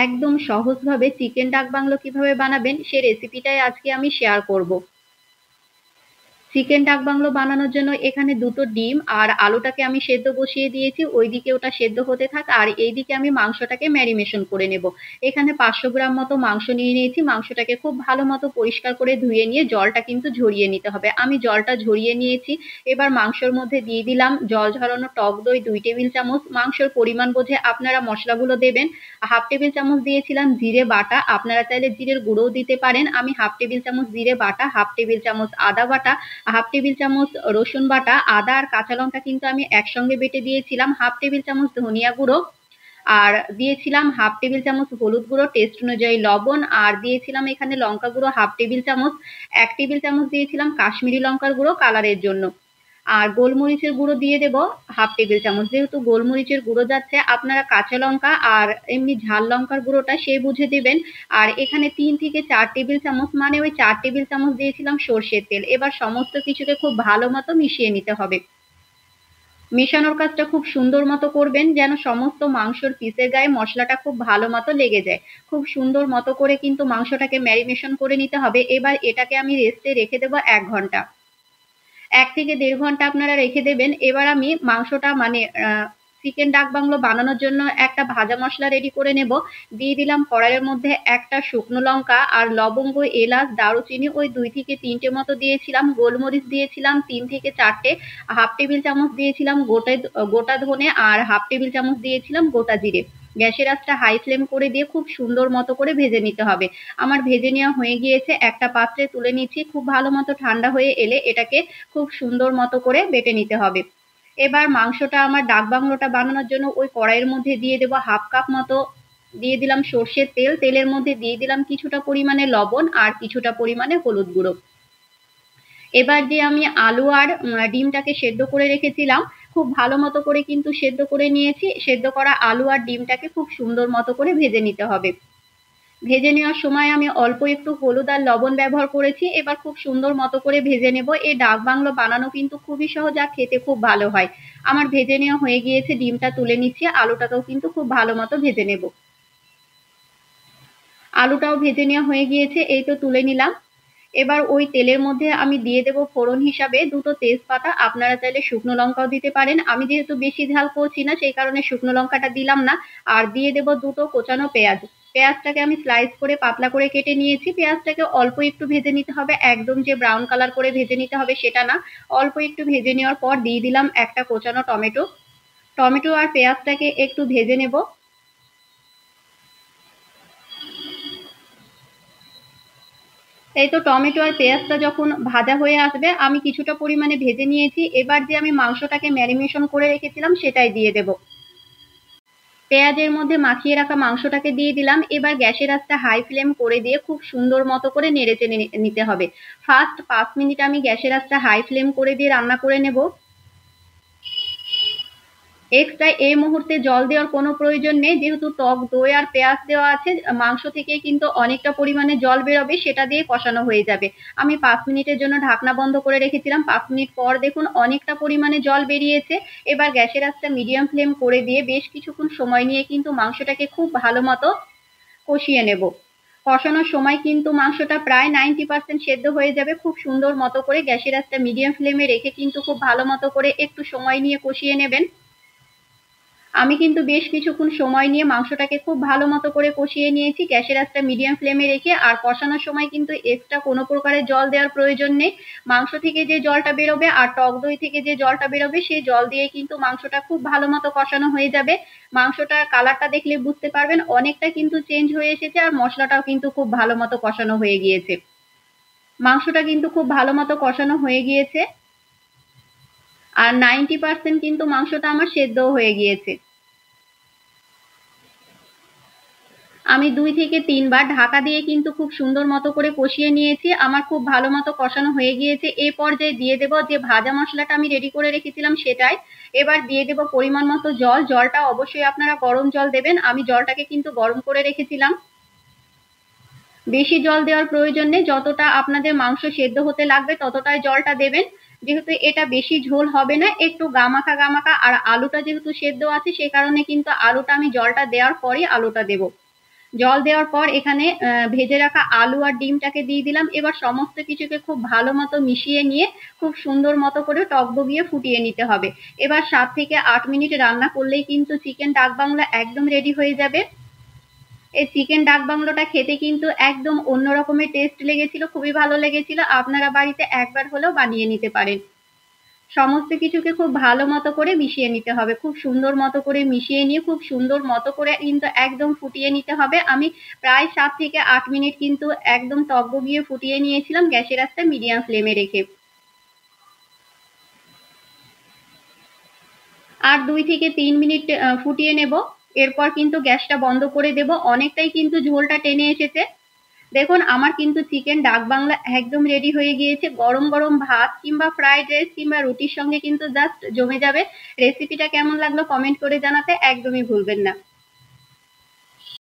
একদম সহজভাবে চিকেন ডাক বাংলো কিভাবে বানাবেন সে রেসিপিটাই আজকে আমি শেয়ার করব। চিকেন ডাক বাংলো বানানোর জন্য এখানে দুটো ডিম আর আলুটাকে আমি সেদ্ধ বসিয়ে দিয়েছি, ওইদিকে ওটা সেদ্ধ হতে থাক আর এইদিকে আমি মাংসটাকে ম্যারিনেশন করে নেব। এখানে 500 গ্রাম মতো মাংস নিয়ে নিয়েছি। মাংসটাকে খুব ভালো মতো পরিষ্কার করে ধুয়ে নিয়ে জলটা কিন্তু ঝরিয়ে নিতে হবে। আমি জলটা ঝরিয়ে নিয়েছি। এবার মাংসের মধ্যে দিয়ে দিলাম জল ঝরানো টক দই 2 টেবিল চামচ। মাংসের পরিমাণ বুঝে আপনারা মশলাগুলো দেবেন। হাফ টেবিল চামচ দিয়েছিলাম জিরে বাটা, আপনারা চাইলে জিরের গুঁড়োও দিতে পারেন। আমি হাফ টেবিল চামচ জিরে বাটা, হাফ টেবিল চামচ আদা বাটা, হাফ টেবিল চামচ রসুন বাটা, আদা আর কাঁচা লঙ্কা কিন্তু আমি একসঙ্গে বেটে দিয়েছিলাম, হাফ টেবিল চামচ ধনিয়া গুঁড়ো, আর দিয়েছিলাম হাফ টেবিল চামচ হলুদ গুঁড়ো, টেস্ট অনুযায়ী লবণ, আর দিয়েছিলাম এখানে লঙ্কা গুঁড়ো হাফ টেবিল চামচ, 1 টেবিল চামচ দিয়েছিলাম কাশ্মীরি লঙ্কার গুঁড়ো কালারের জন্য, আর গোলমরিচের গুঁড়ো দিয়ে দেব হাফ টেবিল চামচ। যেহেতু গোলমরিচের গুঁড়ো যাচ্ছে, আপনারা কাঁচা লঙ্কা আর এমনি ঝাল লঙ্কার গুঁড়োটা সে বুঝে দেবেন। আর এখানে 3 থেকে 4 টেবিল চামচ মানে ওই 4 টেবিল চামচ দিয়েছিলাম সর্ষের তেল। এবার সমস্ত কিছুকে খুব ভালো মতো মিশিয়ে নিতে হবে। মেশানোর কাজটা খুব সুন্দর মতো করবেন যেন সমস্ত মাংসর পিসের গায়ে মশলাটা খুব ভালো মতো লেগে যায়। খুব সুন্দর মতো করে কিন্তু মাংসটাকে ম্যারিনেশন করে নিতে হবে। এবার এটাকে আমি রেস্টে রেখে দেবো 1 ঘন্টা। 1 থেকে 1.5 ঘন্টা আপনারা রেখে দেবেন। এবার আমি মাংসটা মানে চিকেন ডাক বাংলো বানানোর জন্য একটা ভাজা মশলা রেডি করে নেব। দিয়ে দিলাম কড়াইয়ের মধ্যে একটা শুকনো লঙ্কা আর লবঙ্গ, এলাচ, দারুচিনি ওই 2 থেকে 3টে মতো দিয়েছিলাম, গোলমরিচ দিয়েছিলাম 3 থেকে 4টে, হাফ টেবিল চামচ দিয়েছিলাম গোটা ধনে আর হাফ টেবিল চামচ দিয়েছিলাম গোটা জিরে। গ্যাসের আঁচটা হাই ফ্লেম করে দিয়ে খুব সুন্দর মতো করে ভেজে নিতে হবে। আমার ভেজে নেওয়া হয়ে গিয়েছে, একটা পাত্রে তুলে নিচ্ছি। খুব ভালো মতো ঠান্ডা হয়ে এলে এটাকে খুব সুন্দর মতো করে বেটে নিতে হবে। এবার মাংসটা আমার ডাক বাংলোটা বানানোর জন্য ওই কড়াইয়ের মধ্যে দিয়ে দেবো হাফ কাপ মতো, দিয়ে দিলাম সর্ষের তেল, তেলের মধ্যে দিয়ে দিলাম কিছুটা পরিমাণে লবণ আর কিছুটা পরিমাণে হলুদ গুঁড়ো। এবার যে আমি আলু আর ডিমটাকে সেদ্ধ করে রেখেছিলাম, খুব ভালো মতো করে কিন্তু সেদ্ধ করে নিয়েছি। সেদ্ধ করা আলু আর ডিমটাকে খুব সুন্দর মতো করে ভেজে নিতে হবে। ভেজে নেওয়ার সময় আমি অল্প একটু হলুদ আর লবণ ব্যবহার করেছি। এবার খুব সুন্দর মতো করে ভেজে নেব। এই ডাক বাংলো বানানো কিন্তু খুবই সহজ আর খেতে খুব ভালো হয়। আমার ভেজে নেওয়া হয়ে গিয়েছে, ডিমটা তুলে নিচ্ছি, আলুটাকেও কিন্তু খুব ভালো মতো ভেজে নেব। আলুটাও ভেজে নেওয়া হয়ে গিয়েছে, এই তো তুলে নিলাম। এবার ওই তেলের মধ্যে আমি দিয়ে দেব ফোড়ন হিসাবে 2টো তেজপাতা, আপনারা চাইলে শুকনো লঙ্কাও দিতে পারেন। আমি যেহেতু বেশি ঝাল করছি না সেই কারণে শুকনো লঙ্কাটা দিলাম না। আর দিয়ে দেব 2টো কোচানো পেঁয়াজ। পেঁয়াজটাকে আমি স্লাইস করে পাতলা করে কেটে নিয়েছি। পেঁয়াজটাকে অল্প একটু ভেজে নিতে হবে, একদম যে ব্রাউন কালার করে ভেজে নিতে হবে সেটা না। অল্প একটু ভেজে নেওয়ার পর দিয়ে দিলাম একটা কোচানো টমেটো। টমেটো আর পেঁয়াজটাকে একটু ভেজে নেব। এই তো টমেটো আর পেঁয়াজটা যখন ভাজা হয়ে আসবে, আমি কিছুটা পরিমাণে ভেজে নিয়েছি। এবার যে আমি মাংসটাকে ম্যারিনেশন করে রেখেছিলাম সেটাই দিয়ে দেব। পেঁয়াজের মধ্যে মাখিয়ে রাখা মাংসটাকে দিয়ে দিলাম। এবার গ্যাসের আঁচটা হাই ফ্লেম করে দিয়ে খুব সুন্দর মতো করে নেড়েচেড়ে নিতে হবে। ফার্স্ট 5 মিনিট আমি গ্যাসের আঁচটা হাই ফ্লেম করে দিয়ে রান্না করে নেব। এক্সট্রা এই মুহূর্তে জল দেওয়ার কোনো প্রয়োজন নেই, যেহেতু টক দই আর পেঁয়াজ দেওয়া আছে, মাংস থেকে কিন্তু অনেকটা পরিমাণে জল বেরোবে, সেটা দিয়ে কষানো হয়ে যাবে। আমি 5 মিনিটের জন্য ঢাকনা বন্ধ করে রেখেছিলাম। 5 মিনিট পর দেখুন অনেকটা পরিমাণে জল বেরিয়েছে। এবার গ্যাসের আঁচটা মিডিয়াম ফ্লেম করে দিয়ে বেশ কিছুক্ষণ সময় নিয়ে কিন্তু মাংসটাকে খুব ভালো মতো কষিয়ে নেব। কষানোর সময় কিন্তু মাংসটা প্রায় 90% সেদ্ধ হয়ে যাবে। খুব সুন্দর মতো করে গ্যাসের আঁচটা মিডিয়াম ফ্লেমে রেখে কিন্তু খুব ভালো মতো করে একটু সময় নিয়ে কষিয়ে নেবেন। আমি কিন্তু বেশ কিছুক্ষণ সময় নিয়ে মাংসটাকে খুব ভালো মতো করে কষিয়ে নিয়েছি গ্যাসের আঁচটা মিডিয়াম ফ্লেমে রেখে। আর কষানোর সময় কিন্তু এক্সট্রা কোনো প্রকারের জল দেওয়ার প্রয়োজন নেই। মাংস থেকে যে জলটা বেরোবে আর টক দই থেকে যে জলটা বেরোবে সেই জল দিয়ে কিন্তু মাংসটা খুব ভালো মতো কষানো হয়ে যাবে। মাংসটার কালারটা দেখলে বুঝতে পারবেন অনেকটা কিন্তু চেঞ্জ হয়ে এসেছে আর মশলাটাও কিন্তু খুব ভালো মতো কষানো হয়ে গিয়েছে। মাংসটা কিন্তু খুব ভালো মতো কষানো হয়ে গিয়েছে আর 90% কিন্তু মাংসটা আমার সেদ্ধও হয়ে গিয়েছে। আমি 2 থেকে 3 বার ঢাকা দিয়ে কিন্তু খুব সুন্দর মতো করে কষিয়ে নিয়েছি। আমার খুব ভালো মতো কষানো হয়ে গিয়েছে। এই পর্যায়ে দিয়ে দেব যে ভাজা মশলাটা আমি রেডি করে রেখেছিলাম সেটাই। এবার দিয়ে দেব পরিমাণ মতো জল। জলটা অবশ্যই আপনারা গরম জল দেবেন। আমি জলটাকে কিন্তু গরম করে রেখেছিলাম। বেশি জল দেওয়ার প্রয়োজন নেই, যতটা আপনাদের মাংস সেদ্ধ হতে লাগবে ততটাই জলটা দেবেন। যেহেতু এটা বেশি ঝোল হবে না, একটু গামাখা গামাখা, আর আলুটা যেহেতু সেদ্ধ আছে সে কারণে কিন্তু আলুটা আমি জলটা দেওয়ার পরই আলুটা দেব। জল দেওয়ার পর এখানে ভেজে রাখা আলু আর ডিমটাকে দিয়ে দিলাম। এবার সমস্ত কিছুকে খুব ভালো মতো মিশিয়ে নিয়ে খুব সুন্দর মতো করে টকবগিয়ে ফুটিয়ে নিতে হবে। এবার 7 থেকে 8 মিনিট রান্না করলেই কিন্তু চিকেন ডাক বাংলো একদম রেডি হয়ে যাবে। এই চিকেন ডাক বাংলোটা খেতে কিন্তু একদম অন্য রকমের টেস্ট লেগেছিল, খুবই ভালো লেগেছিল। আপনারা বাড়িতে একবার হলেও বানিয়ে নিতে পারেন। সমস্ত কিছুকে খুব ভালো মতো করে মিশিয়ে নিতে হবে, খুব সুন্দর মতো করে মিশিয়ে নিয়ে খুব সুন্দর মতো করে কিন্তু একদম ফুটিয়ে নিতে হবে। আমি প্রায় 7 থেকে 8 মিনিট কিন্তু একদম টকবগিয়ে ফুটিয়ে নিয়েছিলাম গ্যাসের আঁচটা মিডিয়াম ফ্লেমে রেখে। আর 2 থেকে 3 মিনিট ফুটিয়ে নেব। এরপর কিন্তু গ্যাসটা বন্ধ করে দেব। অনেকটাই কিন্তু ঝোলটা টেনে এসেছে। দেখুন আমার কিন্তু চিকেন ডাক বাংলা একদম রেডি হয়ে গিয়েছে। গরম গরম ভাত কিংবা ফ্রাইড রাইস কিংবা রুটির সঙ্গে কিন্তু জাস্ট জমে যাবে। রেসিপিটা কেমন লাগলো কমেন্ট করে জানাতে একদমই ভুলবেন না।